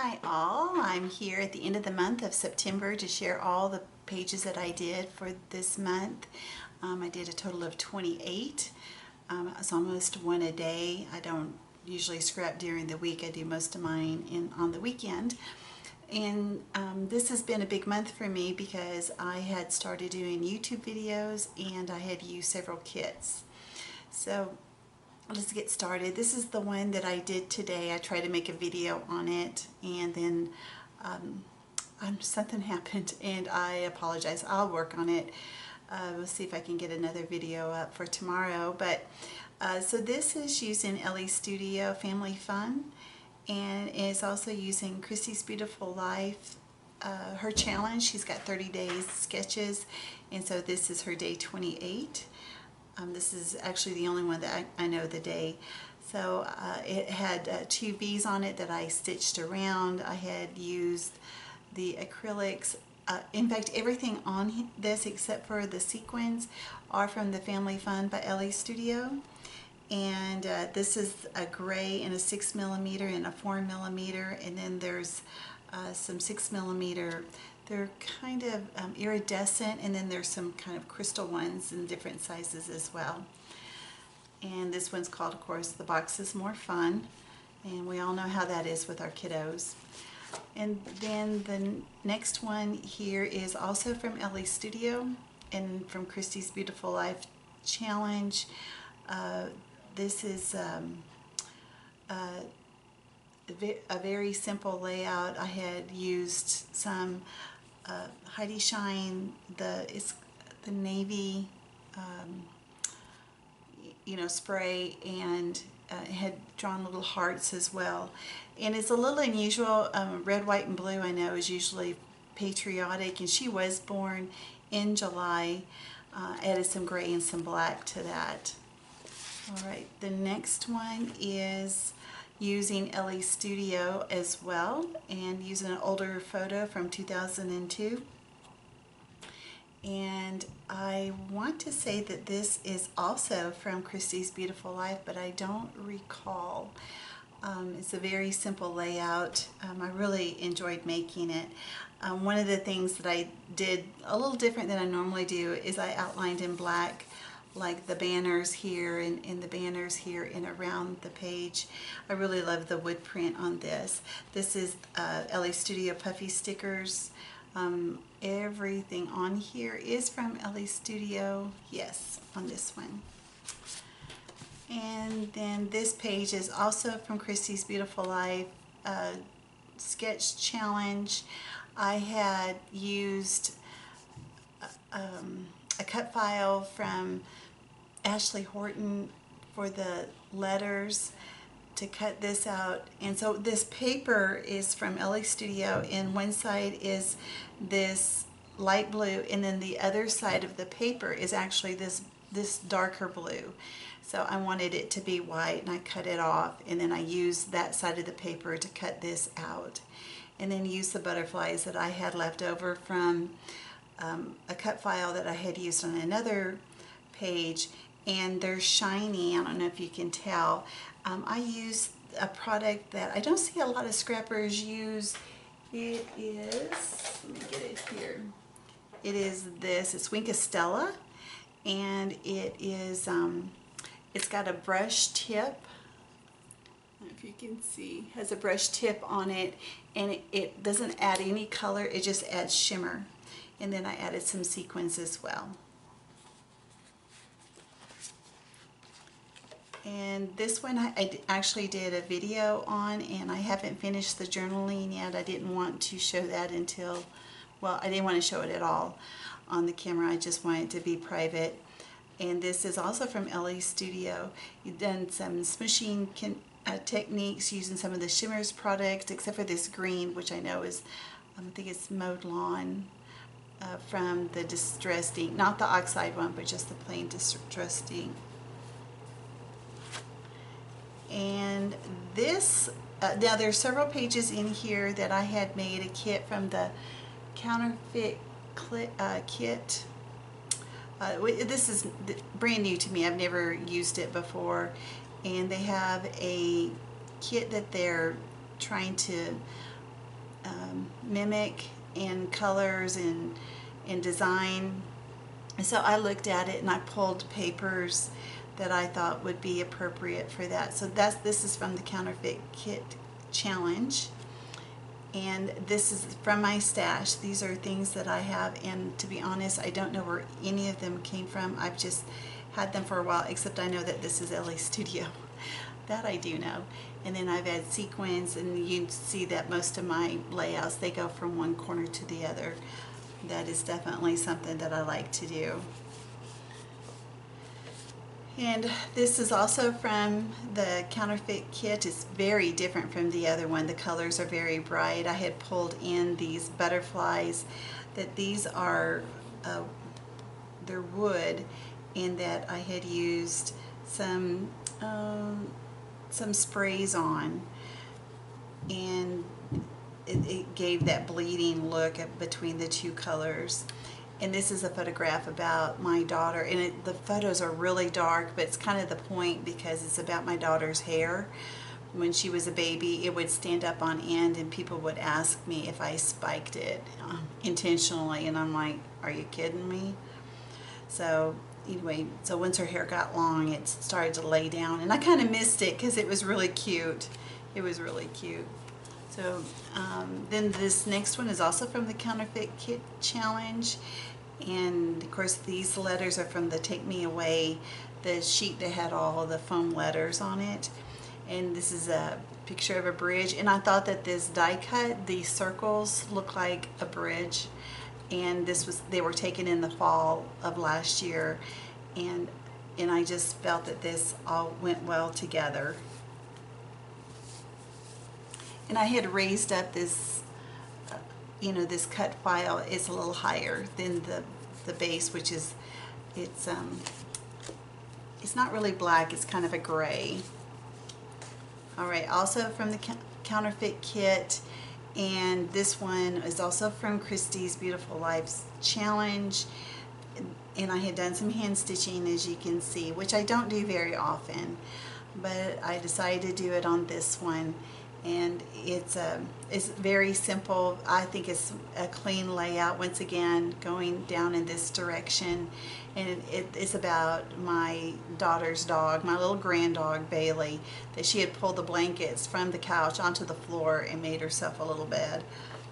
Hi all, I'm here at the end of the month of September to share all the pages that I did for this month. I did a total of 28. It's almost one a day. I don't usually scrap during the week. I do most of mine on the weekend. And this has been a big month for me because I had started doing YouTube videos and I had used several kits. So let's get started. This is the one that I did today. I tried to make a video on it and then something happened and I apologize. I'll work on it. We'll see if I can get another video up for tomorrow. But so this is using Elle Studio Family Fun, and it's also using Christy's Beautiful Life, her challenge. She's got 30 days sketches, and so this is her day 28. This is actually the only one that I know the day. So it had two V's on it that I stitched around. I had used the acrylics. In fact, everything on this except for the sequins are from the Family Fun by Elle Studio. And this is a gray and a 6mm and a 4mm, and then there's some 6mm. They're kind of iridescent, and then there's some kind of crystal ones in different sizes as well. And this one's called, of course, The Box is More Fun, and we all know how that is with our kiddos. And then the next one here is also from Elle Studio and from Christy's Beautiful Life Challenge. This is a very simple layout. I had used some Heidi Shine, it's the navy spray, and had drawn little hearts as well. And it's a little unusual. Red, white, and blue I know is usually patriotic, and she was born in July. Added some gray and some black to that. Alright, the next one is using Elle Studio as well, and using an older photo from 2002. And I want to say that this is also from Christy's Beautiful Life, but I don't recall. It's a very simple layout. I really enjoyed making it. One of the things that I did a little different than I normally do is I outlined in black like the banners here and the banners here and around the page. I really love the wood print on this. This is Elle Studio Puffy stickers. Everything on here is from Elle Studio, yes, on this one. And then this page is also from Christy's Beautiful Life sketch challenge. I had used a cut file from Ashley Horton for the letters to cut this out, and so this paper is from Elle Studio, and one side is this light blue, and then the other side of the paper is actually this darker blue. So I wanted it to be white, and I cut it off, and then I used that side of the paper to cut this out, and then used the butterflies that I had left over from a cut file that I had used on another page, and they're shiny. I don't know if you can tell. I used a product that I don't see a lot of scrappers use. It is, let me get it here. It is this, it's Winkostella, and it is, it's got a brush tip. I don't know if you can see, it has a brush tip on it, and it doesn't add any color, it just adds shimmer. And then I added some sequins as well. And this one I actually did a video on, and I haven't finished the journaling yet. I didn't want to show that until, well, I didn't want to show it at all on the camera. I just wanted it to be private. And this is also from Elle Studio. You've done some smooshing techniques using some of the Shimmers products, except for this green, which I know is, I think it's Mowed Lawn. From the Distressed ink, not the oxide one, but just the plain Distressed ink. And this, now there's several pages in here that I had made a kit from the Counterfeit kit. This is brand new to me. I've never used it before, and they have a kit that they're trying to mimic in colors and in design. And so I looked at it and I pulled papers that I thought would be appropriate for that. So this is from the Counterfeit Kit Challenge. And this is from my stash. These are things that I have, and to be honest, I don't know where any of them came from. I've just had them for a while, except I know that this is Elle Studio. That I do know. And then I've had sequins, and you see that most of my layouts, they go from one corner to the other. That is definitely something that I like to do. And this is also from the Counterfeit Kit. It's very different from the other one. The colors are very bright. I had pulled in these butterflies, that these are, they're wood, and that I had used some sprays on, and it gave that bleeding look between the two colors. And this is a photograph about my daughter, and the photos are really dark, but it's kind of the point because it's about my daughter's hair. When she was a baby, it would stand up on end, and people would ask me if I spiked it intentionally, and I'm like, are you kidding me? So anyway, so once her hair got long, it started to lay down, and I kind of missed it because it was really cute. It was really cute. So then this next one is also from the Counterfeit Kit Challenge, and of course these letters are from the Take Me Away, the sheet that had all the foam letters on it. And this is a picture of a bridge, and I thought that this die cut, these circles look like a bridge, and they were taken in the fall of last year, and I just felt that this all went well together. And I had raised up this, this cut file. It's a little higher than the base, which is, it's not really black, it's kind of a gray. All right, also from the Counterfeit Kit, and this one is also from Christy's Beautiful Lives Challenge. And I had done some hand stitching, as you can see, which I don't do very often, but I decided to do it on this one. And it's very simple. I think it's a clean layout, once again going down in this direction, and it's about my daughter's dog, my little grand dog Bailey, that she had pulled the blankets from the couch onto the floor and made herself a little bed.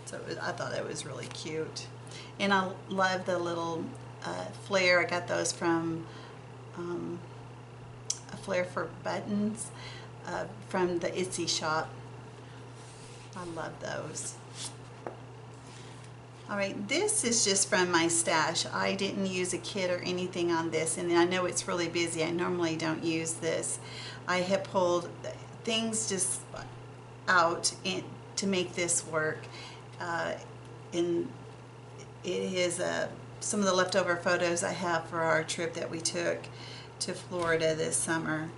So I thought it was really cute, and I love the little flare. I got those from a flare for buttons from the Etsy shop. I love those. All right, this is just from my stash. I didn't use a kit or anything on this, and I know it's really busy. I normally don't use this. I have pulled things just out to make this work. And it is some of the leftover photos I have for our trip that we took to Florida this summer.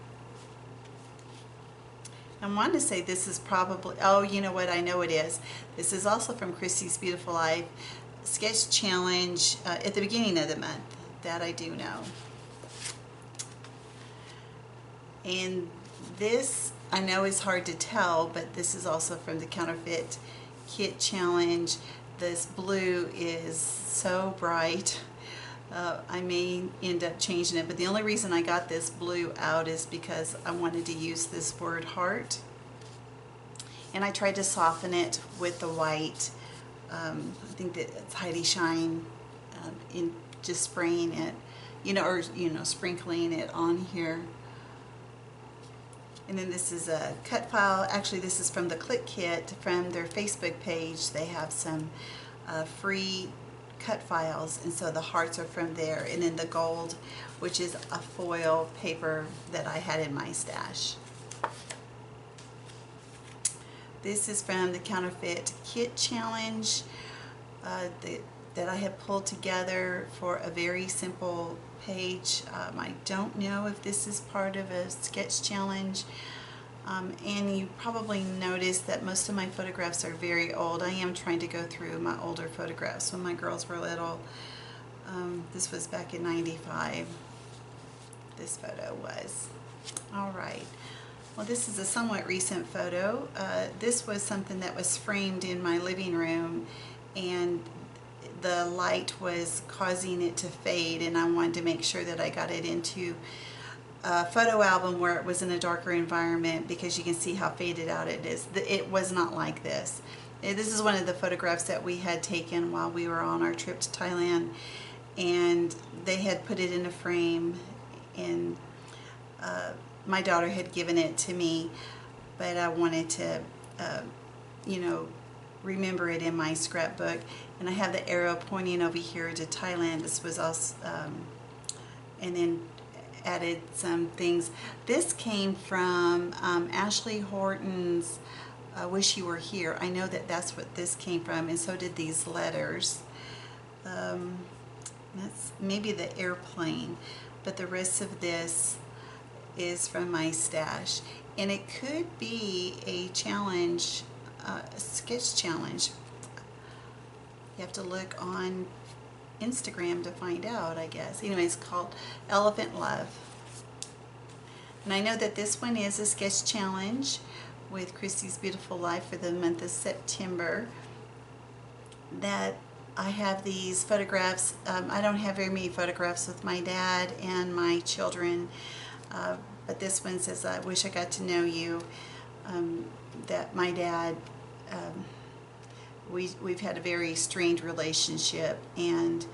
I want to say this is probably, oh, you know what, I know it is. This is also from Christy's Beautiful Life Sketch Challenge at the beginning of the month. That I do know. And this, I know is hard to tell, but this is also from the Counterfeit Kit Challenge. This blue is so bright. I may end up changing it, but the only reason I got this blue out is because I wanted to use this word heart, and I tried to soften it with the white. I think that it's Heidi Shine in just spraying it, or sprinkling it on here. And then this is a cut file. Actually, this is from the Clique Kit from their Facebook page. They have some free cut files, and so the hearts are from there, and then the gold, which is a foil paper that I had in my stash. This is from the Counterfeit Kit Challenge that I have pulled together for a very simple page. I don't know if this is part of a sketch challenge. And you probably noticed that most of my photographs are very old. I am trying to go through my older photographs when my girls were little. This was back in '95. This photo was. All right. Well, this is a somewhat recent photo. This was something that was framed in my living room, and the light was causing it to fade, and I wanted to make sure that I got it into a photo album where it was in a darker environment, because you can see how faded out it is. It was not like this. This is one of the photographs that we had taken while we were on our trip to Thailand, and they had put it in a frame, and my daughter had given it to me, but I wanted to you know, remember it in my scrapbook. And I have the arrow pointing over here to Thailand. This was also and then added some things. This came from Ashley Horton's Wish You Were Here. I know that that's what this came from, and so did these letters. That's maybe the airplane, but the rest of this is from my stash. And it could be a challenge, a sketch challenge. You have to look on Instagram to find out, I guess. Anyway, it's called Elephant Love. And I know that this one is a sketch challenge with Christy's Beautiful Life for the month of September. That I have these photographs. I don't have very many photographs with my dad and my children, but this one says, I wish I got to know you. That my dad, we've had a very strained relationship, and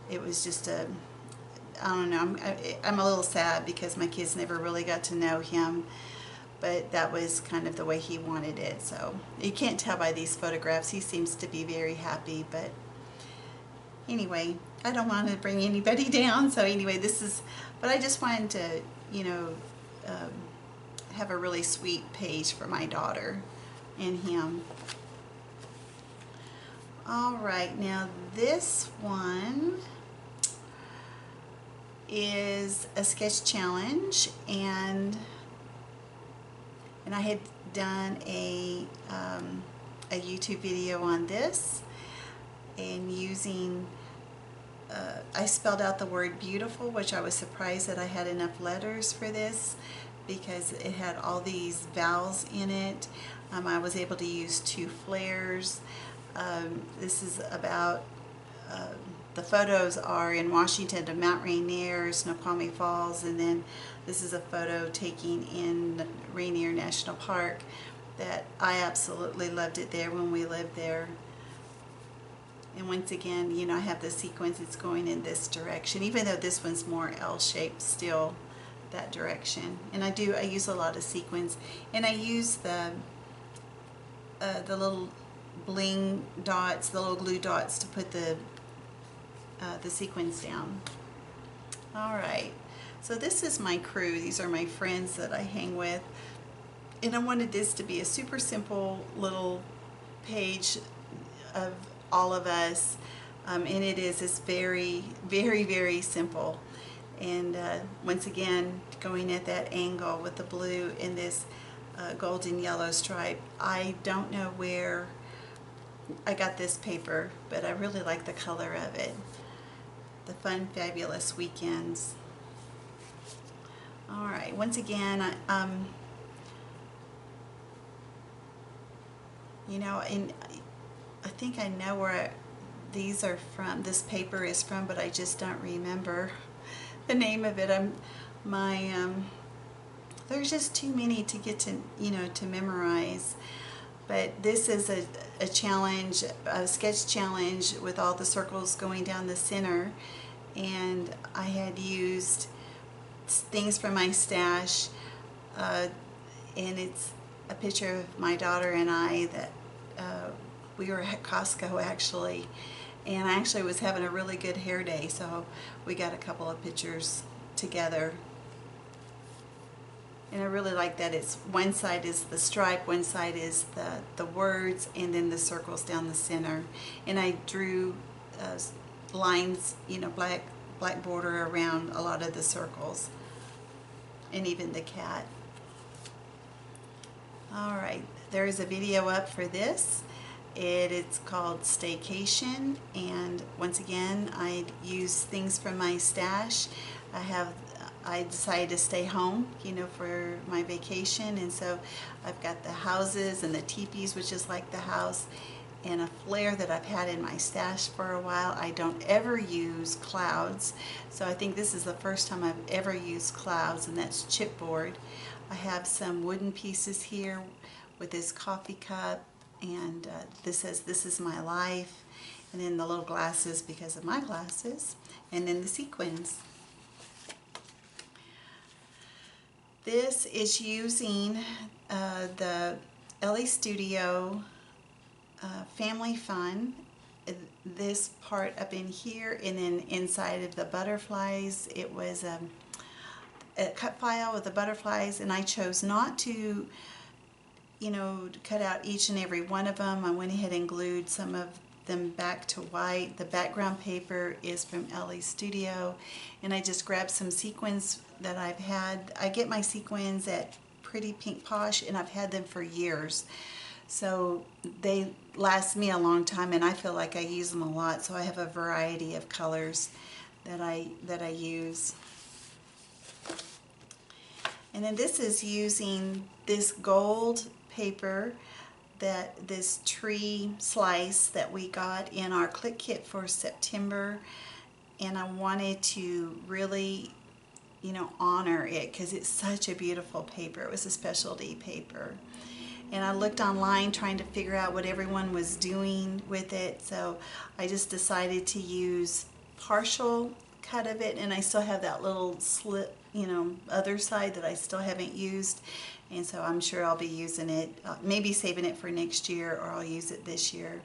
it was just a, I don't know, I'm a little sad because my kids never really got to know him, but that was kind of the way he wanted it. So you can't tell by these photographs. He seems to be very happy, but anyway, I don't want to bring anybody down. So anyway, this is, but I just wanted to, you know, have a really sweet page for my daughter and him. All right, now this one is a sketch challenge, and I had done a YouTube video on this, and using I spelled out the word beautiful, which I was surprised that I had enough letters for this, because it had all these vowels in it. I was able to use 2 flares. This is about, the photos are in Washington to Mount Rainier, Snoqualmie Falls, and then this is a photo taken in Rainier National Park that I absolutely loved it there when we lived there. And once again, you know, I have the sequence, it's going in this direction, even though this one's more L-shaped, still that direction. And I use a lot of sequins, and I use the little bling dots, the little glue dots, to put the sequins down. All right, so this is my crew. These are my friends that I hang with, and I wanted this to be a super simple little page of all of us, and it is. It's very, very, very simple. And once again, going at that angle with the blue in this golden yellow stripe. I don't know where I got this paper, but I really like the color of it. The Fun Fabulous Weekends. All right, once again, you know, and I think I know where these are from, this paper is from, but I just don't remember the name of it. There's just too many to get to, you know, to memorize. But this is a challenge, a sketch challenge with all the circles going down the center, and I had used things from my stash, and it's a picture of my daughter and I that we were at Costco actually, and I actually was having a really good hair day, so we got a couple of pictures together. And I really like that it's one side is the stripe, one side is the words, and then the circles down the center. And I drew lines, you know, black border around a lot of the circles, and even the cat. All right, there is a video up for this. It's called Staycation, and once again, I use things from my stash. I have I decided to stay home, you know, for my vacation, and so I've got the houses and the teepees, which is like the house, and a flare that I've had in my stash for a while. I don't ever use clouds, so I think this is the first time I've ever used clouds, and that's chipboard. I have some wooden pieces here with this coffee cup, and this says "This is my life," and then the little glasses because of my glasses, and then the sequins. This is using the Elle Studio Family Fun. This part up in here, and then inside of the butterflies, it was a cut file with the butterflies, and I chose not to, you know, cut out each and every one of them. I went ahead and glued some of them back to white. The background paper is from Elle Studio, and I just grabbed some sequins that I've had. I get my sequins at Pretty Pink Posh, and I've had them for years, so they last me a long time, and I feel like I use them a lot, so I have a variety of colors that I use. And then this is using this gold paper, this tree slice that we got in our Clique Kit for September, and I wanted to really, you know, honor it because it's such a beautiful paper. It was a specialty paper, and I looked online trying to figure out what everyone was doing with it, so I just decided to use partial cut of it, and I still have that little slip, you know, other side that I still haven't used, and so I'm sure I'll be using it, maybe saving it for next year, or I'll use it this year.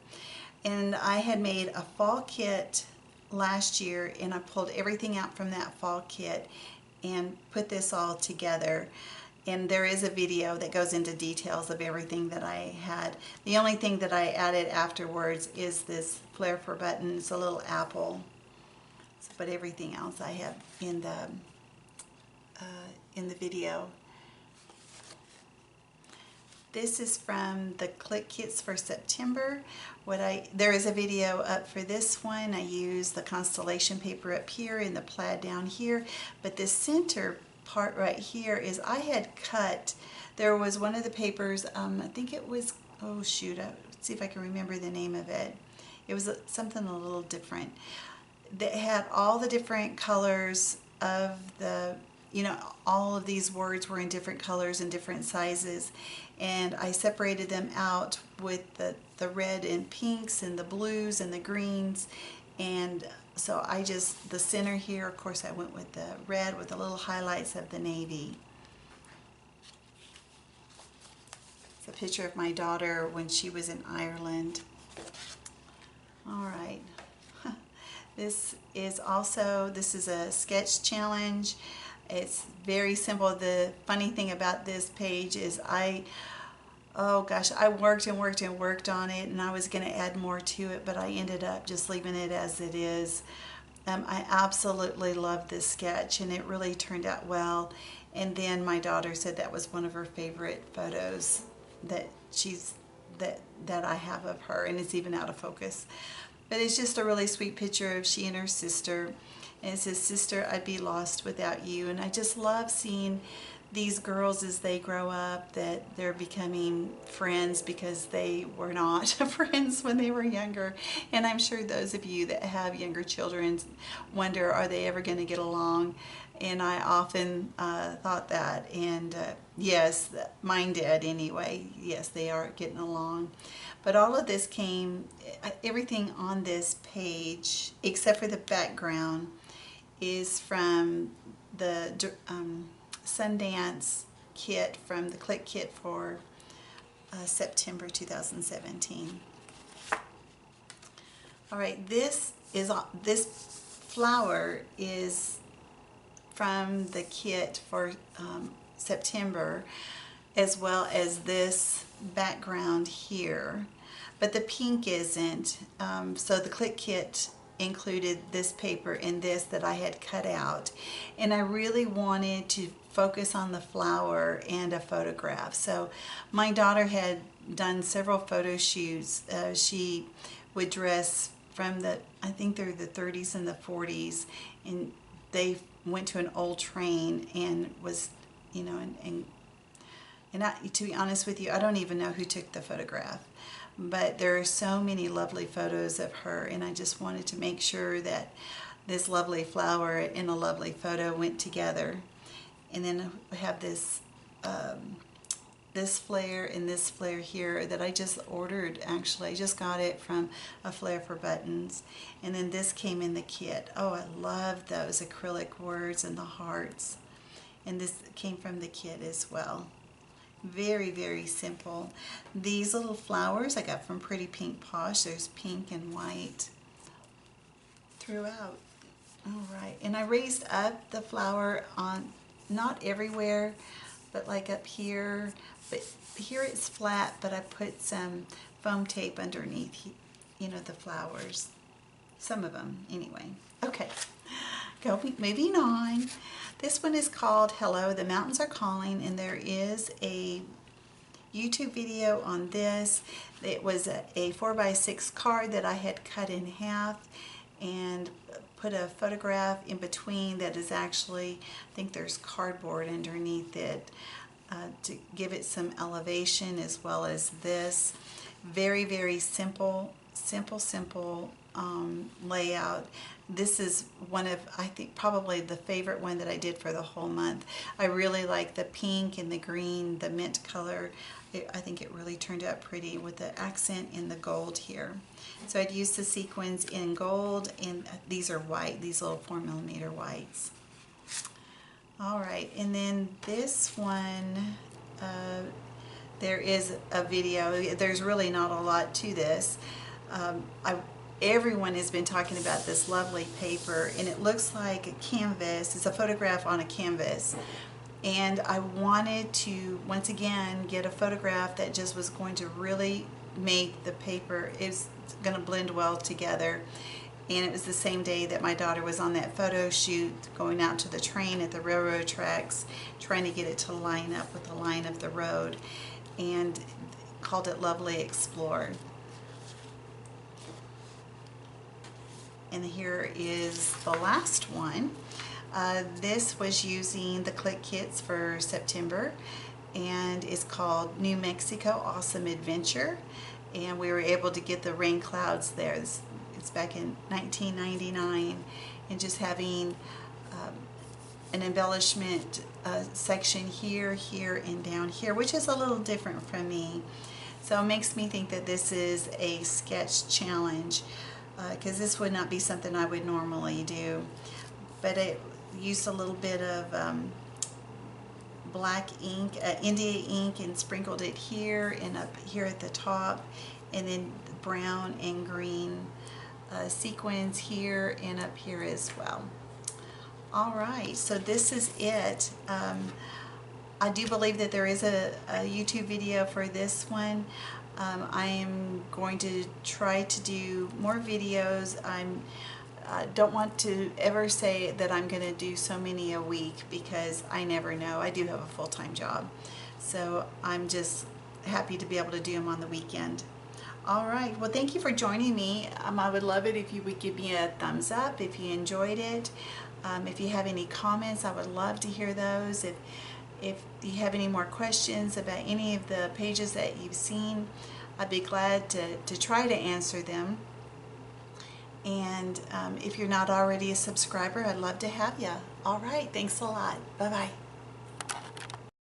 And I had made a fall kit last year, and I pulled everything out from that fall kit and put this all together. And there is a video that goes into details of everything that I had. The only thing that I added afterwards is this flare for buttons, a little apple. But everything else I have in the video. This is from the Clique Kits for September. There is a video up for this one. I use the constellation paper up here and the plaid down here, but this center part right here is I had cut. There was one of the papers, I think it was, oh shoot, let's see if I can remember the name of it. It was something a little different. That had all the different colors of the, you know, all of these words were in different colors and different sizes, and I separated them out with the red and pinks and the blues and the greens, and so I just, the center here, of course I went with the red with the little highlights of the navy. It's a picture of my daughter when she was in Ireland. All right. This is a sketch challenge. It's very simple. The funny thing about this page is oh gosh, I worked and worked and worked on it, and I was going to add more to it, but I ended up just leaving it as it is. I absolutely love this sketch, and it really turned out well. And then my daughter said that was one of her favorite photos that I have of her, and it's even out of focus. But it's just a really sweet picture of she and her sister. And it says, "Sister, I'd be lost without you." And I just love seeing these girls as they grow up, that they're becoming friends because they were not friends when they were younger. And I'm sure those of you that have younger children wonder, are they ever going to get along? And I often thought that. And yes, mine did anyway. Yes, they are getting along. But all of this came, everything on this page, except for the background, is from the Sundance kit from the Clique Kit for September 2017. All right, this flower is from the kit for September, as well as this background here, but the pink isn't. So the Clique Kit included this paper and this that I had cut out, and I really wanted to focus on the flower and a photograph. So my daughter had done several photo shoots. She would dress from I think they're the 30s and the 40s, and they went to an old train and was, you know, and to be honest with you, I don't even know who took the photograph. But there are so many lovely photos of her, and I just wanted to make sure that this lovely flower and a lovely photo went together. And then I have this this flare and this flare here that I just ordered. Actually, I just got it from a Flare for Buttons. And then this came in the kit. Oh, I love those acrylic words and the hearts. And this came from the kit as well. Very, very simple. These little flowers I got from Pretty Pink Posh. There's pink and white throughout. All right, and I raised up the flower on, not everywhere, but like up here. But here it's flat, but I put some foam tape underneath, you know, the flowers. Some of them, anyway. Okay, moving on. This one is called Hello, the Mountains Are Calling, and there is a YouTube video on this. It was a 4x6 card that I had cut in half and put a photograph in between that is actually, I think there's cardboard underneath it to give it some elevation, as well as this. Very, very simple layout. This is one of, I think, probably the favorite one that I did for the whole month. I really like the pink and the green, the mint color. I think it really turned out pretty with the accent in the gold here. So I'd use the sequins in gold, and these are white, these little 4mm whites. All right, and then this one, there is a video. There's really not a lot to this. Everyone has been talking about this lovely paper, and it looks like a canvas. It's a photograph on a canvas. And I wanted to, once again, get a photograph that just was going to really make the paper, it's going to blend well together. And it was the same day that my daughter was on that photo shoot, going out to the train at the railroad tracks, trying to get it to line up with the line of the road, and called it Lovely Explore. And here is the last one. This was using the Clique Kits for September, and it's called New Mexico Awesome Adventure. And we were able to get the rain clouds there. It's back in 1999, and just having an embellishment section here, here, and down here, which is a little different from me. So it makes me think that this is a sketch challenge, because this would not be something I would normally do. But I used a little bit of black ink, India ink, and sprinkled it here and up here at the top, and then brown and green sequins here and up here as well. All right, so this is it. I do believe that there is a YouTube video for this one. I am going to try to do more videos. I don't want to ever say that I'm going to do so many a week, because I never know. I do have a full-time job, so I'm just happy to be able to do them on the weekend. All right, well, thank you for joining me. I would love it if you would give me a thumbs up if you enjoyed it. If you have any comments, I would love to hear those. If you have any more questions about any of the pages that you've seen, I'd be glad to try to answer them. And if you're not already a subscriber, I'd love to have you. All right, thanks a lot. Bye-bye.